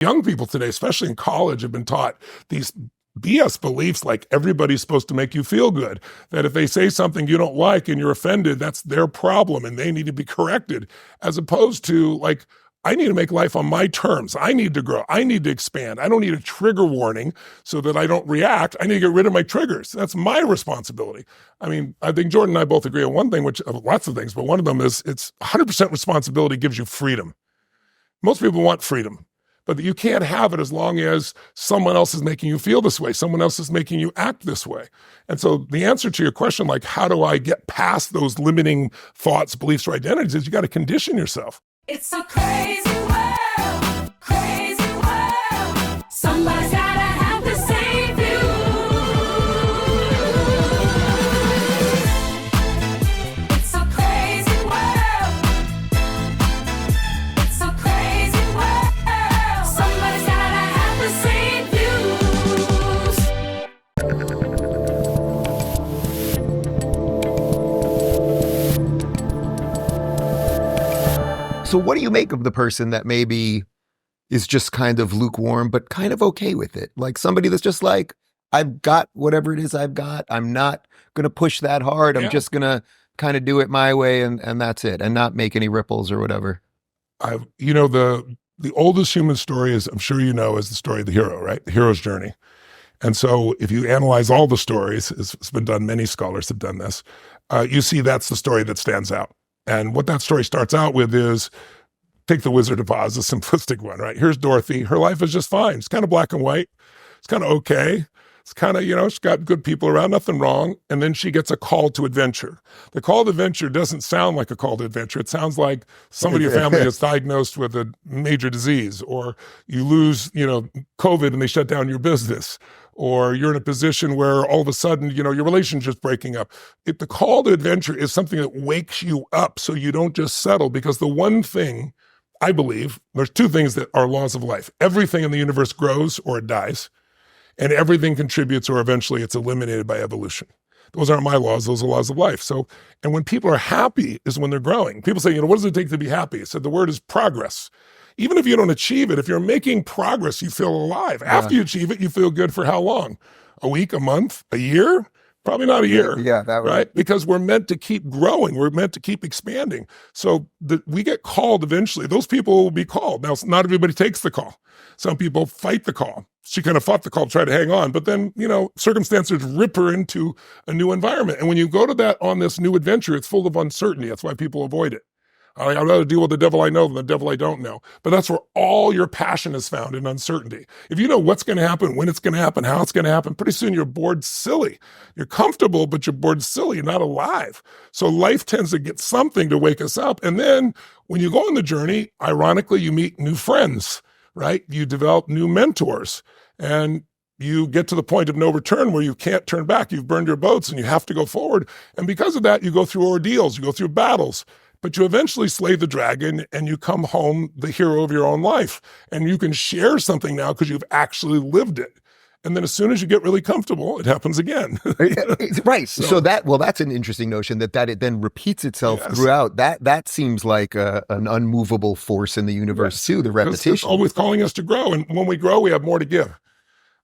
Young people today, especially in college, have been taught these BS beliefs like everybody's supposed to make you feel good, that if they say something you don't like and you're offended, that's their problem and they need to be corrected, as opposed to like, I need to make life on my terms. I need to grow. I need to expand. I don't need a trigger warning so that I don't react. I need to get rid of my triggers. That's my responsibility. I mean, I think Jordan and I both agree on one thing, which lots of things, but one of them is it's 100% responsibility gives you freedom. Most people want freedom, but you can't have it as long as someone else is making you feel this way. Someone else is making you act this way. And so the answer to your question, like, how do I get past those limiting thoughts, beliefs, or identities, is you got to condition yourself. It's a crazy world, crazy world. Somebody's gotta have to save you. It's a crazy world. It's a crazy world. Somebody's gotta have to save you. So what do you make of the person that maybe is just kind of lukewarm, but kind of okay with it? Like somebody that's just like, I've got whatever it is I've got. I'm not going to push that hard. I'm just going to kind of do it my way and that's it, and not make any ripples or whatever. The oldest human story is, I'm sure you know, is the story of the hero, right? The hero's journey. And so if you analyze all the stories, it's been done, many scholars have done this, you see that's the story that stands out. And what that story starts out with is, take the Wizard of Oz, the simplistic one, right? Here's Dorothy. Her life is just fine. It's kind of black and white. It's kind of okay. It's kind of, she's got good people around, nothing wrong. And then she gets a call to adventure. The call to adventure doesn't sound like a call to adventure. It sounds like somebody in your family is diagnosed with a major disease, or you lose, COVID and they shut down your business, or you're in a position where all of a sudden, your relationship's breaking up. The call to adventure is something that wakes you up so you don't just settle, because the one thing I believe, there's two things that are laws of life. Everything in the universe grows or it dies, and everything contributes or eventually it's eliminated by evolution. Those aren't my laws, those are laws of life. So, and when people are happy is when they're growing. People say, what does it take to be happy? I said, the word is progress. Even if you don't achieve it, if you're making progress, you feel alive. After you achieve it, you feel good for how long? A week, a month, a year? Probably not a year, right? Because we're meant to keep growing. We're meant to keep expanding. So we get called eventually. Those people will be called. Now, not everybody takes the call. Some people fight the call. She kind of fought the call, tried to hang on. But then, circumstances rip her into a new environment. And when you go to that on this new adventure, it's full of uncertainty. That's why people avoid it. I'd rather deal with the devil I know than the devil I don't know. But that's where all your passion is found, in uncertainty. If you know what's going to happen, when it's going to happen, how it's going to happen, pretty soon you're bored silly. You're comfortable, but you're bored silly. You're not alive. So life tends to get something to wake us up. And then when you go on the journey, ironically, you meet new friends, right? You develop new mentors, and you get to the point of no return where you can't turn back. You've burned your boats and you have to go forward. And because of that, you go through ordeals, you go through battles. But you eventually slay the dragon and you come home the hero of your own life. And you can share something now because you've actually lived it. And then as soon as you get really comfortable, it happens again. Right. So that's an interesting notion that it then repeats itself throughout. That seems like an unmovable force in the universe too, the repetition. It's always calling us to grow. And when we grow, we have more to give.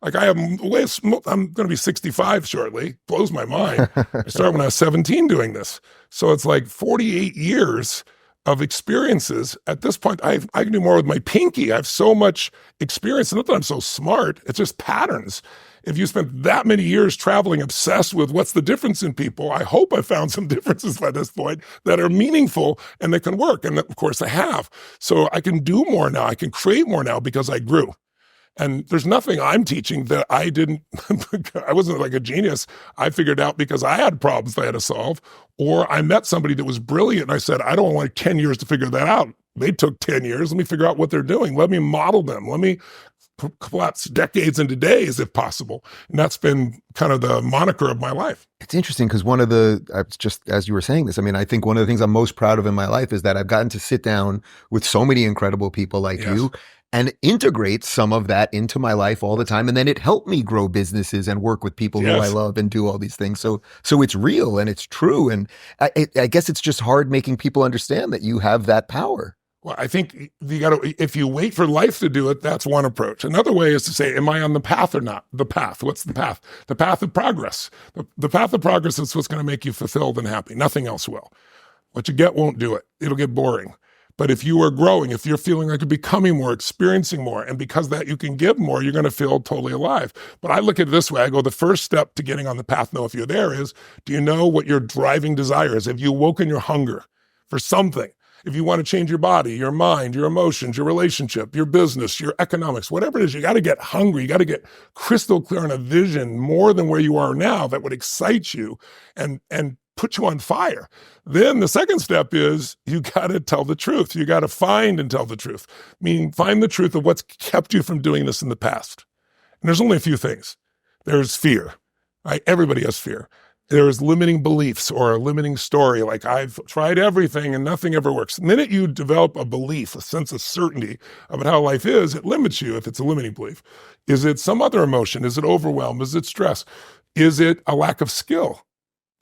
Like I'm going to be 65 shortly. Blows my mind. I started when I was 17 doing this. So it's like 48 years of experiences. At this point, I can do more with my pinky. I have so much experience. Not that I'm so smart. It's just patterns. If you spent that many years traveling, obsessed with what's the difference in people, I hope I found some differences by this point that are meaningful and that can work. And of course I have. So I can do more now. I can create more now because I grew. And there's nothing I'm teaching that I didn't, I wasn't like a genius. I figured out because I had problems that I had to solve, or I met somebody that was brilliant and I said, I don't want 10 years to figure that out. They took 10 years. Let me figure out what they're doing. Let me model them. Let me collapse decades into days if possible. And that's been kind of the moniker of my life. It's interesting because just as you were saying this, I think one of the things I'm most proud of in my life is that I've gotten to sit down with so many incredible people like you and integrate some of that into my life all the time. And then it helped me grow businesses and work with people who I love and do all these things. So it's real and it's true. And I guess it's just hard making people understand that you have that power. Well, I think you got to, if you wait for life to do it, that's one approach. Another way is to say, am I on the path or not? The path. What's the path? The path of progress. The path of progress is what's going to make you fulfilled and happy. Nothing else will. What you get won't do it. It'll get boring. But if you are growing, if you're feeling like you're becoming more, experiencing more, and because that you can give more, you're going to feel totally alive. But I look at it this way. I go, the first step to getting on the path, know if you're there, is, do you know what your driving desire is? Have you awoken your hunger for something? If you want to change your body, your mind, your emotions, your relationship, your business, your economics, whatever it is, you got to get hungry. You got to get crystal clear on a vision more than where you are now that would excite you and put you on fire. Then the second step is you got to tell the truth. You got to find and tell the truth. Meaning find the truth of what's kept you from doing this in the past. And there's only a few things. There's fear, right? Everybody has fear. There's limiting beliefs or a limiting story, like I've tried everything and nothing ever works. The minute you develop a belief, a sense of certainty about how life is, it limits you if it's a limiting belief. Is it some other emotion? Is it overwhelm? Is it stress? Is it a lack of skill?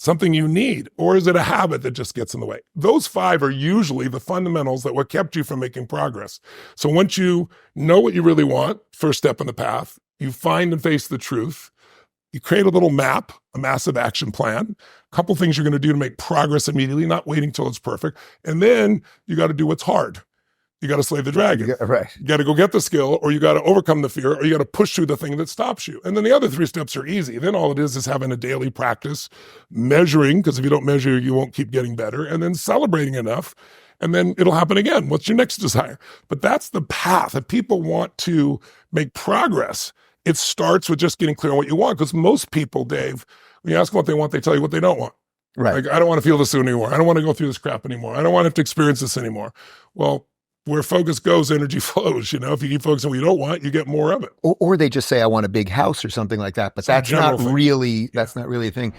Something you need? Or is it a habit that just gets in the way? Those 5 are usually the fundamentals that what kept you from making progress. So once you know what you really want, first step in the path, you find and face the truth. You create a little map, a massive action plan, a couple things you're going to do to make progress immediately, not waiting till it's perfect. And then you got to do what's hard. You got to slay the dragon. Right. You got to go get the skill, or you got to overcome the fear, or you got to push through the thing that stops you. And then the other 3 steps are easy. Then all it is having a daily practice, measuring, because if you don't measure, you won't keep getting better, and then celebrating enough. And then it'll happen again. What's your next desire? But that's the path. If people want to make progress, it starts with just getting clear on what you want. Because most people, Dave, when you ask them what they want, they tell you what they don't want. Right. Like, I don't want to feel this anymore. I don't want to go through this crap anymore. I don't want to have to experience this anymore. Well, where focus goes, energy flows. If you keep focusing on what you don't want, you get more of it. Or they just say, I want a big house or something like that. But that's not really a thing.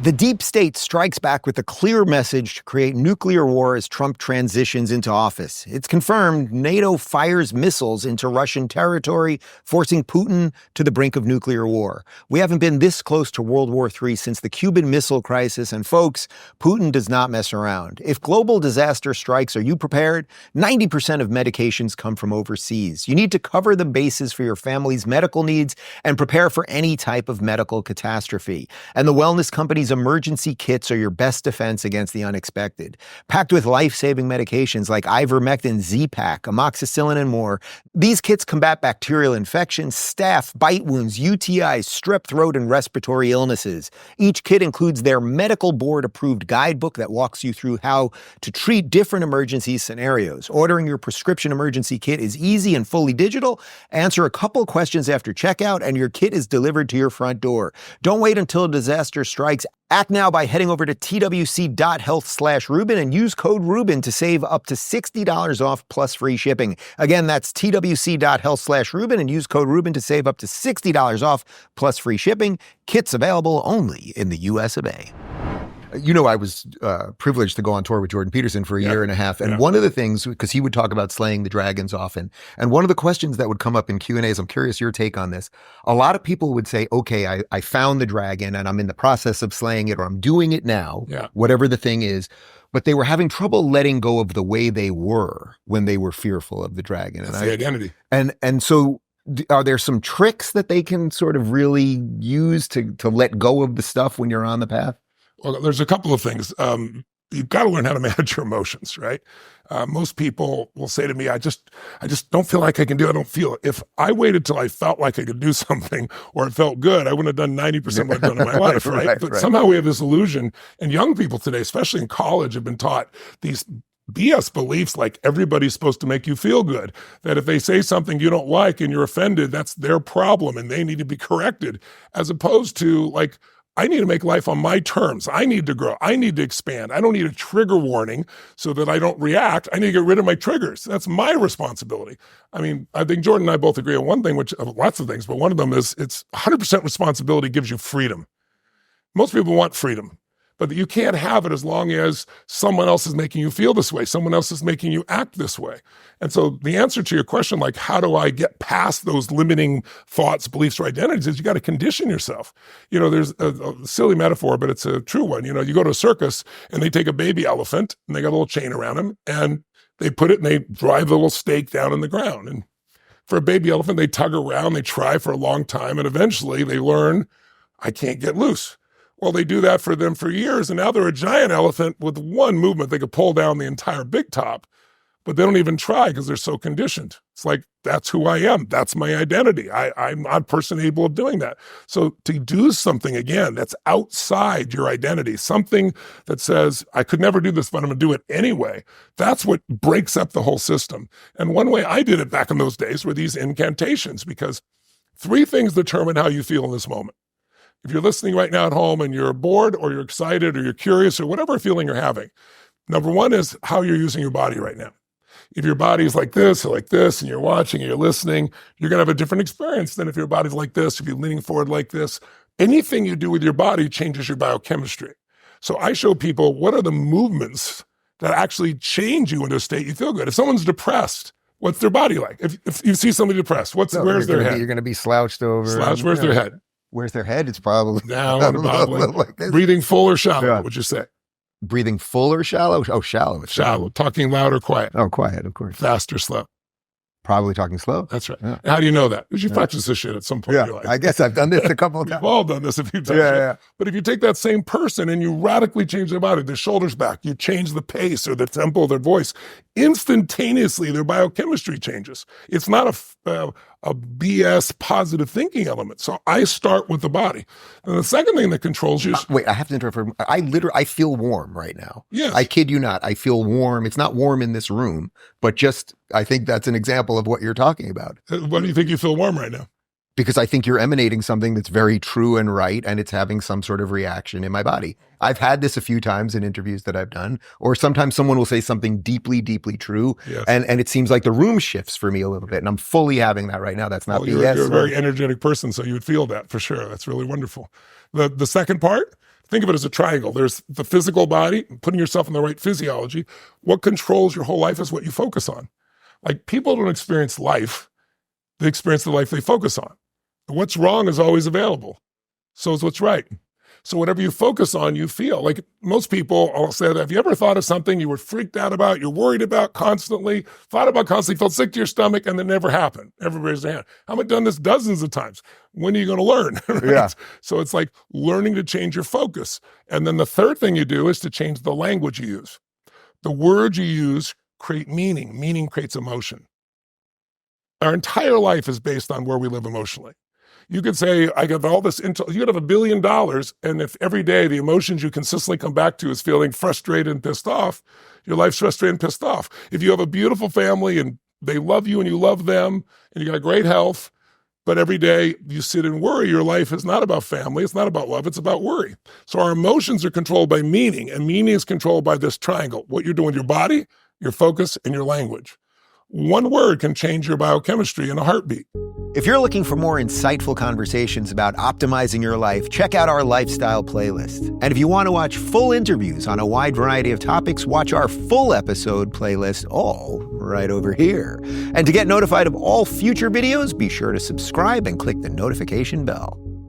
The deep state strikes back with a clear message to create nuclear war as Trump transitions into office. It's confirmed NATO fires missiles into Russian territory, forcing Putin to the brink of nuclear war. We haven't been this close to World War III since the Cuban Missile Crisis. And folks, Putin does not mess around. If global disaster strikes, are you prepared? 90% of medications come from overseas. You need to cover the bases for your family's medical needs and prepare for any type of medical catastrophe. And the wellness company's emergency kits are your best defense against the unexpected. Packed with life-saving medications like ivermectin, Z-Pak, amoxicillin, and more, these kits combat bacterial infections, staph, bite wounds, UTIs, strep throat, and respiratory illnesses. Each kit includes their medical board-approved guidebook that walks you through how to treat different emergency scenarios. Ordering your prescription emergency kit is easy and fully digital. Answer a couple questions after checkout, and your kit is delivered to your front door. Don't wait until a disaster strikes. Act now by heading over to twc.health/Rubin and use code Rubin to save up to $60 off plus free shipping. Again, that's twc.health/Rubin and use code Rubin to save up to $60 off plus free shipping. Kits available only in the US of A. I was privileged to go on tour with Jordan Peterson for a year and a half. And one of the things, because he would talk about slaying the dragons often, and one of the questions that would come up in Q&As, I'm curious your take on this. A lot of people would say, okay, I found the dragon and I'm in the process of slaying it, or I'm doing it now, whatever the thing is. But they were having trouble letting go of the way they were when they were fearful of the dragon. That's the identity. And so are there some tricks that they can sort of really use to let go of the stuff when you're on the path? Well, there's a couple of things. You've got to learn how to manage your emotions, right? Most people will say to me, I just don't feel like I can do it. I don't feel it. If I waited till I felt like I could do something or it felt good, I wouldn't have done 90% of what I've done in my life, right? But somehow we have this illusion, and young people today, especially in college, have been taught these BS beliefs like everybody's supposed to make you feel good, that if they say something you don't like and you're offended, that's their problem and they need to be corrected, as opposed to like, I need to make life on my terms. I need to grow. I need to expand. I don't need a trigger warning so that I don't react. I need to get rid of my triggers. That's my responsibility. I mean, I think Jordan and I both agree on one thing, which lots of things, but one of them is it's 100% responsibility gives you freedom. Most people want freedom, but you can't have it as long as someone else is making you feel this way. Someone else is making you act this way. And so the answer to your question, like, how do I get past those limiting thoughts, beliefs, or identities, is you got to condition yourself. There's a silly metaphor, but it's a true one. You go to a circus and they take a baby elephant and they got a little chain around him and They put it and they drive the little stake down in the ground. And for a baby elephant, they tug around, they try for a long time, and eventually they learn, I can't get loose. Well, they do that for them for years, and now they're a giant elephant with one movement. They could pull down the entire big top, but they don't even try because they're so conditioned. It's like, that's who I am. That's my identity. I'm not a person able of doing that. So to do something, again, that's outside your identity, something that says, I could never do this, but I'm going to do it anyway. That's what breaks up the whole system. And one way I did it back in those days were these incantations, because 3 things determine how you feel in this moment. If you're listening right now at home and you're bored or you're excited or you're curious or whatever feeling you're having, number 1 is how you're using your body right now. If your body's like this or like this, and you're watching and you're listening, you're going to have a different experience than if your body's like this, if you're leaning forward like this. Anything you do with your body changes your biochemistry. So I show people what are the movements that actually change you into a state you feel good. If someone's depressed, what's their body like? If you see somebody depressed, where's their head? You're going to be slouched over. Slouched, where's their head? Where's their head? It's probably down and bobbling. like this. Breathing full or shallow, what would you say? Breathing full or shallow? Oh, shallow. Shallow. Talking loud or quiet? Oh, quiet, of course. Fast or slow? Probably talking slow. That's right. Yeah. How do you know that? Because you practice this shit at some point in your life. I guess I've done this a couple of We've times. all done this a few times. Yeah. But if you take that same person and you radically change their body, their shoulders back, you change the pace or the tempo of their voice, instantaneously their biochemistry changes. It's not a BS positive thinking element. So I start with the body. And the second thing that controls you is... Wait, I have to interrupt. I feel warm right now. Yes. I kid you not. I feel warm. It's not warm in this room, but just, I think that's an example of what you're talking about. What do you think you feel warm right now? Because I think you're emanating something that's very true and right, and it's having some sort of reaction in my body. I've had this a few times in interviews that I've done, or sometimes someone will say something deeply, deeply true, Yes. and it seems like the room shifts for me a little bit, and I'm fully having that right now. That's not You're BS. a very energetic person, so you would feel that for sure. That's really wonderful. The second part, think of it as a triangle. There's the physical body, putting yourself in the right physiology. What controls your whole life is what you focus on. Like, people don't experience life. They experience the life they focus on. What's wrong is always available. So is what's right. So whatever you focus on, you feel. Like, most people, I'll say that, have you ever thought of something you were freaked out about, you're worried about constantly, felt sick to your stomach, and it never happened? Everybody raise their hand. I've done this dozens of times. When are you going to learn? Right? Yeah. So it's like learning to change your focus. And then the third thing you do is to change the language you use. The words you use create meaning. Meaning creates emotion. Our entire life is based on where we live emotionally. You could say, I got all this intel. You could have $1 billion, and if every day the emotions you consistently come back to is feeling frustrated and pissed off, your life's frustrated and pissed off. If you have a beautiful family and they love you and you love them, and you got great health, but every day you sit and worry, your life is not about family, it's not about love, it's about worry. So our emotions are controlled by meaning, and meaning is controlled by this triangle. What you're doing with your body, your focus, and your language. One word can change your biochemistry in a heartbeat. If you're looking for more insightful conversations about optimizing your life, check out our lifestyle playlist. And if you want to watch full interviews on a wide variety of topics, watch our full episode playlist, all right over here. And to get notified of all future videos, be sure to subscribe and click the notification bell.